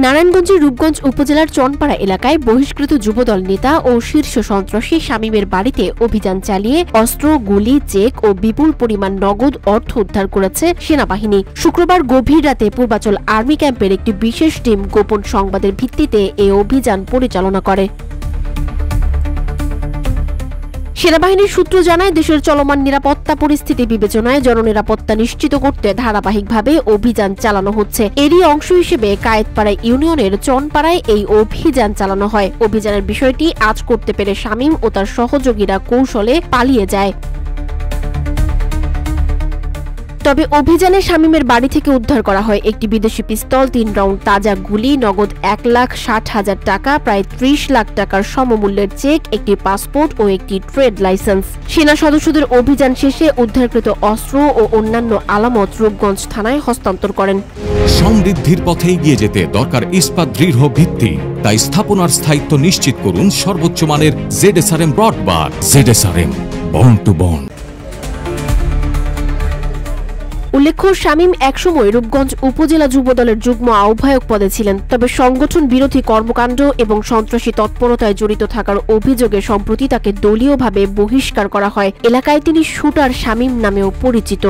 নারায়ণগঞ্জের রূপগঞ্জ উপজেলার চনপাড়া এলাকায় বহিষ্কৃত যুবদল নেতা ও শীর্ষ সন্ত্রাসী শামীমের বাড়িতে অভিযান চালিয়ে অস্ত্র, গুলি, চেক ও বিপুল পরিমাণ নগদ অর্থ উদ্ধার করেছে সেনাবাহিনী। শুক্রবার গভীর রাতে পূর্বাচল আর্মি ক্যাম্পের একটি বিশেষ টিম গোপন সংবাদের ভিত্তিতে এই অভিযান পরিচালনা করে। সেনাবাহিনীর সূত্র জানায়, দেশের চলমান নিরাপত্তা পরিস্থিতি বিবেচনায় জননিরাপত্তা নিশ্চিত করতে ধারাবাহিকভাবে অভিযান চালানো হচ্ছে। এরই অংশ হিসেবে কায়েতপাড়া ইউনিয়নের চনপাড়ায় এই অভিযান চালানো হয়। অভিযানের বিষয়টি আঁচ করতে পেরে শামীম ও তার সহযোগীরা কৌশলে পালিয়ে যায়। তবে অভিযানে শামীমের বাড়ি থেকে উদ্ধার করা হয় একটি বিদেশি পিস্তল, 3 রাউন্ড তাজা গুলি, নগদ 1,60,000 টাকা, প্রায় 30 লাখ টাকার সমমূল্যের চেক, একটি পাসপোর্ট ও একটি ট্রেড লাইসেন্স। সেনা সদস্যদের অভিযান শেষে উদ্ধারকৃত অস্ত্র ও অন্যান্য আলামত রূপগঞ্জ থানায় হস্তান্তর করেন। সমৃদ্ধির পথে এগিয়ে যেতে দরকার ইস্পাত দৃঢ় ভিত্তি। তাই স্থাপনার স্থায়িত্ব নিশ্চিত করুন সর্বোচ্চ মানের ZSRM ব্রডবার। ZSRM, bond to bond. উল্লেখ্য, শামীম একসময় রূপগঞ্জ উপজেলা যুবদলের যুগ্ম আহ্বায়ক পদে ছিলেন। তবে সংগঠন বিরোধী কর্মকাণ্ড এবং সন্ত্রাসী তৎপরতায় জড়িত থাকার অভিযোগে সম্প্রতি তাকে দলীয়ভাবে বহিষ্কার করা হয়। এলাকায় তিনি শুটার শামীম নামেও পরিচিত।